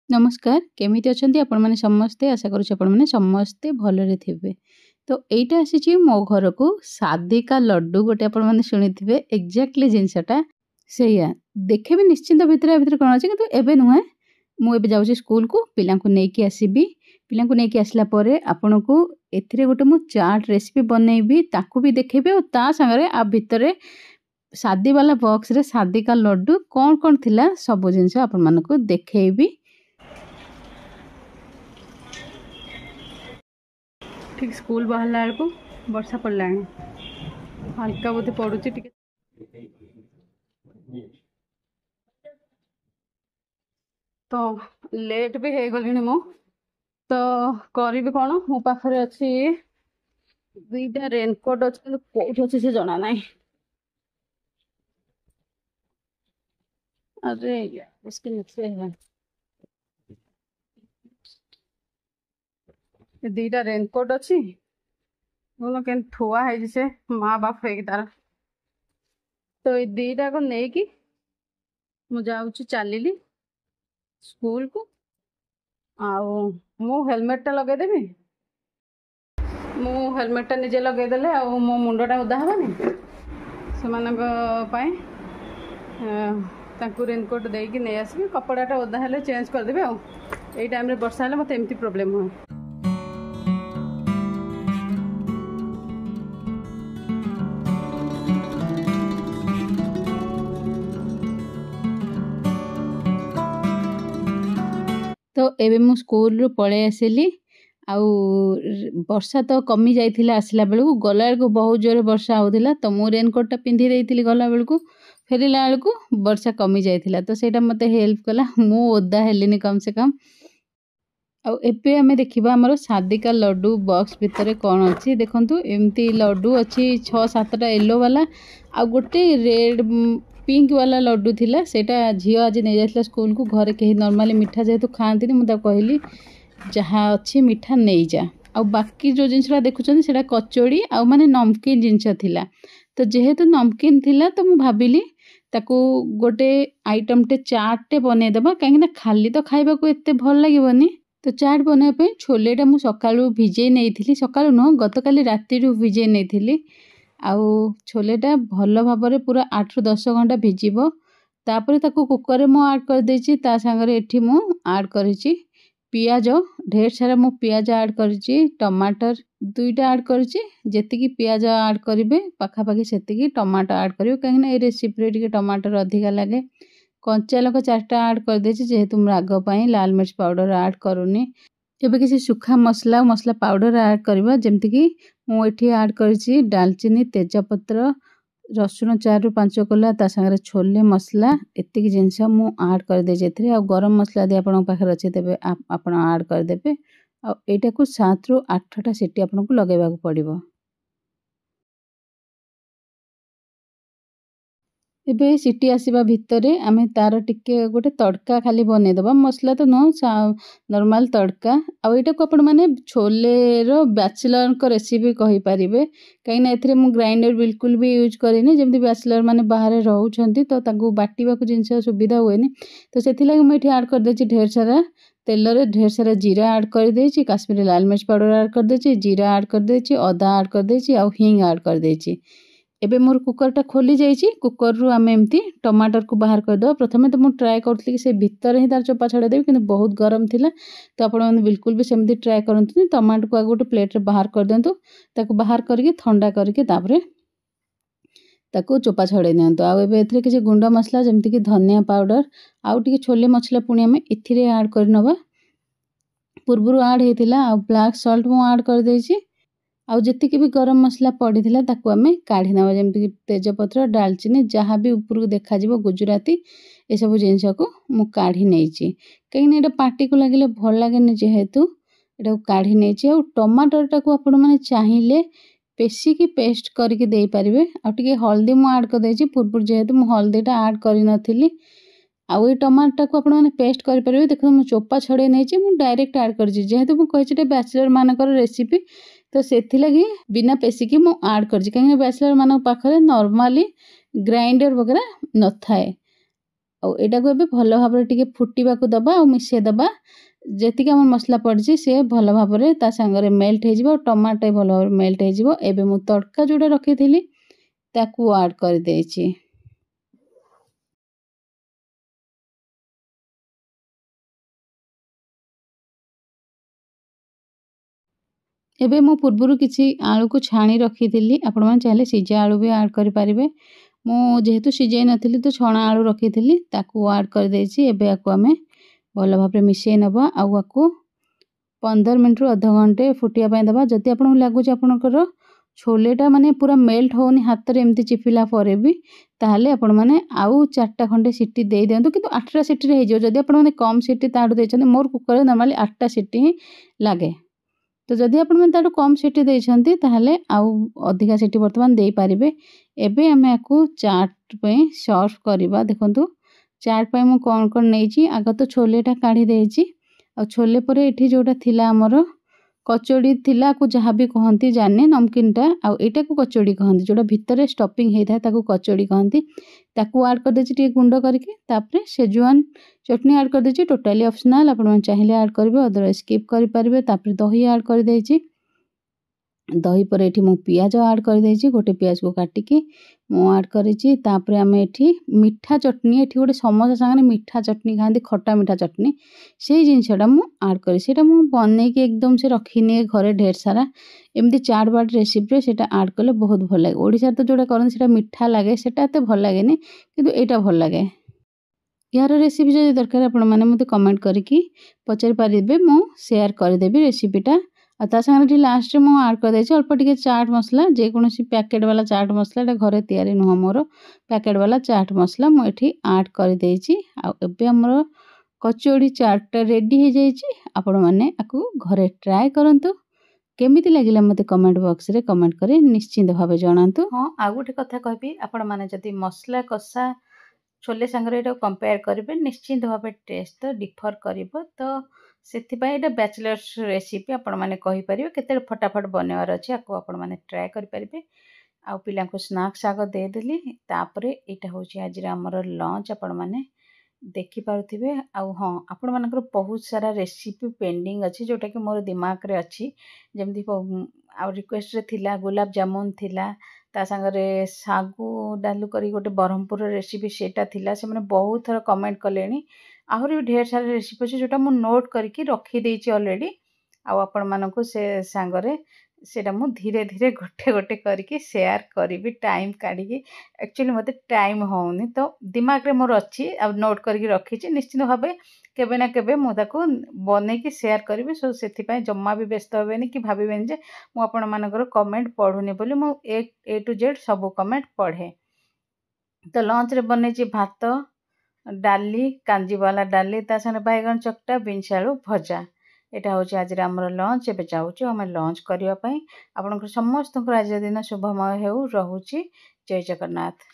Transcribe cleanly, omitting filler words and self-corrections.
नमस्कार केमिति अछंती आपण माने समस्ते आशा करूछ आपण माने समस्ते भलरे थिबे। तो एइटा आसीची मो घर को शादी का लड्डू गोटे आपण माने शुनिथिबे एक्जाक्टली जिनसटा सेया देखेबे निश्चिंत भितर कोन अछि किंतु एबे नुहे मु एबे जाउची स्कूल को पिलांको नेकी आसीबी पिलांको नेकी आसला परे आपनको एथिरे गोटे मु चाट रेसिपी बनेइबी ताकू भी देखेबे और ता संगरे आ भितरे शादी वाला बॉक्स रे शादी का लड्डू कोन कोन थिला सब जिंस आपण मानको देखेइबी। ठीक स्कूल बाहरला बेलू वर्षा पड़ला हल्का बोधे पड़ुची टिके तो लेट भी हो गली मु तो करी कौन मो पाखे अच्छी दुईटा रेनकोट अच्छे कौट अच्छे से जना ना अरे इसके नीचे है दुईटा रेनकोट अच्छी के थुआ है से माँ बाप है तार तो ये दुईटा को लेकिन मुझे चलली स्कूल को आउ मु हेलमेटा लगेदेवी मु हेलमेटा निजे लगेदेले आ मो मुंडटा ओदा हेबानी से रेनकोट देकी नहीं आसबी कपड़ाटा ओदा हेले चेंज करदेबे आ एई टाइम रे वर्षा हेले मते एमती प्रॉब्लम हुए। तो एबे मु स्कूल रू पळे आसिली आउ वर्षा तो कमी जाइथिला आसला बेलू गला बेलू बहुत जोरे वर्षा होतिला तो मु रेनकोटा पिंधि देइथिली गला बेलू फेरिला बेलू वर्षा कमी जाइथिला तो सेटा मते हेल्प कला मु ओदा हेलिनी कम से कम। आउ एबे हमें देखिबा हमरो शादी का लड्डू बॉक्स भितरे कोन अछि देखंतु एमती लड्डू अछि 6-7टा येलो वाला आ गोटे रेड पिंक वाला लड्डू थिला सेटा झियो आज नहीं जाइथिला स्कूल को घरे कहीं नॉर्मली मिठा जेहेतु खाआंतिनी मु ता कहली जहाँ अच्छी मिठा नहीं जा आ बाकी जो जिनसरा देखुछन सेटा कचोड़ी आ माने नमकीन जिनस थिला तो जेहेतु नमकीन थिला तो मु भाबिली ताकू गोटे आइटम टे चाट टे बने देबा काहे ना खाली तो खाइबा को एते भल लागिबनी तो चाट बने पे छोलेटा मु सकाळू भिजे नेइथिली सकाळू न गतकाली राति रु भिजे नेइथिली आउ छोलेटा भल भाबरे पूरा 8 ରୁ 10 घंटा भिजिबो तापरे ताकू कुकर रे मु ऐड कर देछि ता संगरे एठी मु ऐड करिछि पियाज ढेर सारा मु पियाज ऐड करिछि टमाटर दुईटा ऐड करिछि जेतिकी पियाज ऐड करिवे पाखा पाखी सेतिकी टमाटर ऐड करिवे काहे ना ए रेसिपी रे टिके टमाटर अधिका लागे कंचा लका 4टा ऐड कर देछि जेहेतु मु राग पई लाल मिर्च पाउडर ऐड करूनी एबे किसी सुखा मसला मसला पाउडर ऐड करबा जेमति कि मु एठी ऐड करिछि दालचीनी तेजपत्र रसुण 4 ରୁ 5 कोला ता संगे छोले मसला एतिकी जिंस मु ऐड कर दे जेथरे आ गरम मसला दे आपन पाखर अछि तेबे आपन ऐड कर देबे आ एटा को 7 ରୁ 8टा सिटी आपन को लगेबा को पड़िबो। एबे सिटी आसीबा भितरे आमे तार टिके गोटे तड़का खाली बने दबा मसला तो नो नॉर्मल तड़का आ एटा को आपण माने छोले रो बैचलर को रेसिपी कहि परिबे काई ना एथरे मु ग्राइंडर बिल्कुल भी यूज करेनी जेमति बैचलर माने बाहर रहउछंती तो ताकू बाटीबा को जिंस सुविधा होएनी तो सेथि लागि म एठी ऐड कर देछि ढेर सारा तेल रे ढेर सारा जीरा ऐड कर देछि काश्मीरी लाल मिर्च पाउडर ऐड कर देछि जीरा ऐड कर देछि अदा ऐड कर देछि आ हिंग ऐड कर देछि। एबे मोर कुकर टा खोली जाइछि कुकर रु आमे एमती टमाटर को बाहर कर दो प्रथमे तो मु ट्राई करथली कि से भीतर ही तार चोपा छडा देबी किंतु बहुत गरम थिला तो आपण माने बिल्कुल भी सेमती ट्राई करंतु टमाटर को गोटे प्लेट रे बाहर कर देंतु ताको बाहर करके ठंडा करके तापरे ताको चोपा छडे नियंतु आ एबे एथरे किछि गुंडा मसला जेमति कि धनिया पाउडर आउ टिके छोले मसला पुणी आमे इथिरे ऐड कर नबा पूर्वरु ऐड हेतिला आ ब्लैक सॉल्ट मु ऐड कर देछि आउ जतिके भी गरम मसला पड़ीथिला ताकू आमे काढी नबा जेमति कि तेजपत्र दालचीनी जहाँ भी ऊपर को देखा जिवो गुजराती ए सब जिंस को मु काढी नेछि कहीं ना एटा पार्टी को लागिले भल लागेनी जेहेतु एटा काढी नेछि आ टमाटर टा को आपण माने चाहिले पेशी की पेस्ट करके देई परिबे आ टिके हल्दी मु ऐड कर देछि पूर्व जेहेतु मु हल्दीटा ऐड करि नथिली आउ ए टमाटर को आपण माने पेस्ट करि परिबे देखो मु चोपा छडे नेछि मु डायरेक्ट ऐड करछि जेहेतु मु कहिछि बैचलर मानकर रेसिपी तो सेथि लगी बिना पेशी की मु ऐड करछि काहे बैचलर मानक पाखरे नॉर्मली ग्राइंडर वगैरह न थाए ଆଉ ଏଇଟାକୁ ଏବେ ଭଲ ଭାବରେ ଟିକେ ଫୁଟିବାକୁ ଦେବା ଆଉ ମିଶାଇ ଦେବା। ଯେତିକି ଆମର ମସଲା ପଡ଼ିଛି ସେ ଭଲ ଭାବରେ ତା ସାଙ୍ଗରେ ମେଲ୍ଟ ହେଇଯିବ ଆଉ ଟମାଟୋ ଭଲ ଭାବରେ ମେଲ୍ଟ ହେଇଯିବ। ଏବେ ମୁଁ ତଡ଼କା ଯେଉଁଟା ରଖିଥିଲି ତାକୁ ଆଡ଼୍ କରିଦେଇଛି। ଏବେ ମୁଁ ପୂର୍ବରୁ କିଛି ଆଳୁକୁ ଛାଣି ରଖିଥିଲି, ଆପଣମାନେ ଚାହିଁଲେ ସିଝା ଆଳୁ ବି ଆଡ଼୍ କରିପାରିବେ। ମୁଁ ଯେହେତୁ ସିଝାଇ ନଥିଲି ତ ଛଣା ଆଳୁ ରଖିଥିଲି, ତାକୁ ଆଡ଼୍ କରିଦେଇଛି। ଏବେ ଆକୁ ଆମେ ଭଲ ଭାବରେ ମିଶାଇ ନେବା ଆଉ ଆକୁ 15 ମିନିଟ୍ରୁ ଅଧଘଣ୍ଟେ ଫୁଟିବା ପାଇଁ ଦେବା। ଯଦି ଆପଣଙ୍କୁ ଲାଗୁଛି ଆପଣଙ୍କର ଛୋଲେଟା ମାନେ ପୁରା ମେଲ୍ଟ ହେଉନି ହାତରେ ଏମିତି ଚିପିଲା ପରେ ବି, ତାହେଲେ ଆପଣମାନେ ଆଉ 4ଟା ଖଣ୍ଡେ ସିଟି ଦେଇଦିଅନ୍ତୁ, କିନ୍ତୁ 8ଟା ସିଟିରେ ହେଇଯିବ। ଯଦି ଆପଣମାନେ କମ୍ ସିଟି ତାଠୁ ଦେଇଛନ୍ତି, ମୋର କୁକରରେ ନର୍ମାଲି 8ଟା ସିଟି ହିଁ ଲାଗେ। ତ ଯଦି ଆପଣମାନେ ତାଠୁ କମ୍ ସିଟି ଦେଇଛନ୍ତି ତାହେଲେ ଆଉ ଅଧିକା ସିଟି ବର୍ତ୍ତମାନ ଦେଇପାରିବେ। ଏବେ ଆମେ ଆକୁ ଚାଟ୍ ପାଇଁ ସର୍ଭ କରିବା। ଦେଖନ୍ତୁ ଚାଟ୍ ପାଇଁ ମୁଁ କ'ଣ ନେଇଛି। ଆଗ ତ ଛୋଲେଟା କାଢ଼ି ଦେଇଛି, ଆଉ ଛୋଲେ ପରେ ଏଠି ଯେଉଁଟା ଥିଲା ଆମର କଚୋଡ଼ି ଥିଲା, ଆକୁ ଯାହା ବି କହନ୍ତି ଜାଣିନି, ନମକିନ୍ଟା, ଆଉ ଏଇଟାକୁ କଚୋଡ଼ି କହନ୍ତି। ଯେଉଁଟା ଭିତରେ ଷ୍ଟଫିଂ ହେଇଥାଏ ତାକୁ କଚୋଡ଼ି କହନ୍ତି। ତାକୁ ଆଡ଼୍ କରିଦେଇଛି ଟିକେ ଗୁଣ୍ଡ କରିକି। ତାପରେ ସେଜୱାନ୍ ଚଟନି ଆଡ଼୍ କରିଦେଇଛି। ଟୋଟାଲି ଅପସନାଲ୍, ଆପଣମାନେ ଚାହିଁଲେ ଆଡ଼୍ କରିବେ, ଅଦରୱାଇଜ୍ ସ୍କିପ୍ କରିପାରିବେ। ତାପରେ ଦହି ଆଡ଼୍ କରିଦେଇଛି। ଦହି ପରେ ଏଠି ମୁଁ ପିଆଜ ଆଡ଼୍ କରିଦେଇଛି। ଗୋଟେ ପିଆଜକୁ କାଟିକି ମୁଁ ଆଡ଼୍ କରିଛି। ତାପରେ ଆମେ ଏଠି ମିଠା ଚଟନି, ଏଠି ଗୋଟେ ସମୋସା ସାଙ୍ଗରେ ମିଠା ଚଟନି ଖାଆନ୍ତି, ଖଟା ମିଠା ଚଟନି, ସେଇ ଜିନିଷଟା ମୁଁ ଆଡ଼୍ କରି, ସେଇଟା ମୁଁ ବନେଇକି ଏକଦମ ସେ ରଖିନିଏ ଘରେ ଢେର ସାରା। ଏମିତି ଚାଟ୍ ବାଟ୍ ରେସିପିରେ ସେଇଟା ଆଡ଼୍ କଲେ ବହୁତ ଭଲ ଲାଗେ। ଓଡ଼ିଶାରେ ତ ଯେଉଁଟା କରନ୍ତି ସେଇଟା ମିଠା ଲାଗେ, ସେଇଟା ଏତେ ଭଲ ଲାଗେନି, କିନ୍ତୁ ଏଇଟା ଭଲ ଲାଗେ। यार रेसिपी जो दरकार आपने मत कमेंट करके पचारि पारे, मु शेयर करदेवी रेसिपीटा। आ सागे लास्ट में मुझे आड कर अल्प टे चाट मसला, जेकोसी पैकेट वाला चाट मसला, घरे तैयारी नुह मोर, पैकेट वाला चाट मसला मुझे आड कर आमर कचौड़ी चाटा रेडी हो जाइए। आपण मैंने घरे ट्राए करंतु, केमिति लगिला मते कमेंट बॉक्स रे कमेंट करे निश्चिंत भाव जनातु। हाँ, आ गोटे कथा कहबी, आपण माने जदि मसला कषा छोले सांगरे एटा कंपेयर करेंगे, निश्चिंत भाव टेस्ट तो डिफर करिवो। तो सेथिपाई एटा बैचलर्स रेसिपी आपण माने कहि परिबे, केते फटाफट बनवार अछि, आको आपण माने ट्राई करि परिबे। आ पिला को स्नैक्स आग दे देली। तापरे एटा होची आज हमर लंच, आपण माने देखि पारुथिबे। आ हाँ, आपण मानकर बहुत सारा रेसिपी पेंडिंग अछि, जोटा कि मोर दिमाग रे अछि। जेमति आ रिक्वेस्ट रे थिला गुलाब जामुन थिला, ता संगरे सागु डालू करी गोटे ब्रह्मपुर रेसिपी सेटा थिला। से माने बहुत थर कमेंट कलेनी। आहुरी भी ढेर सारा रेसिपी अछि जोटा मु नोट करके रखी देइछि ऑलरेडी। आ आपण मानको से सांगरे सेटा मु धीरे धीरे गोटे गोटे करके शेयर करी टाइम काढ़ी। एक्चुअली मते टाइम होउनी, तो दिमाग रे मोर अछि, आ नोट करके रखी। निश्चित भाव केबे ना केबे मु ताको बनै की शेयर करी। सो सेथि पय जम्मा भी व्यस्त होबेनी कि भाबिबेनी जे मु आपण मानकर कमेंट पढुनी बोली। मु ए टू जेड सब कमेंट पढ़े। तो लंच रे बनै भात, डाली, कांजीवाला डाली, ता संगे बैगन चकटा, बीन्स आलू भजा। एटा होची आज हमर लंच। एबे जाउची हम लंच करिया पई। आपनकर समस्त आज दिन शुभमय हेउ। रहुची। जय जगन्नाथ।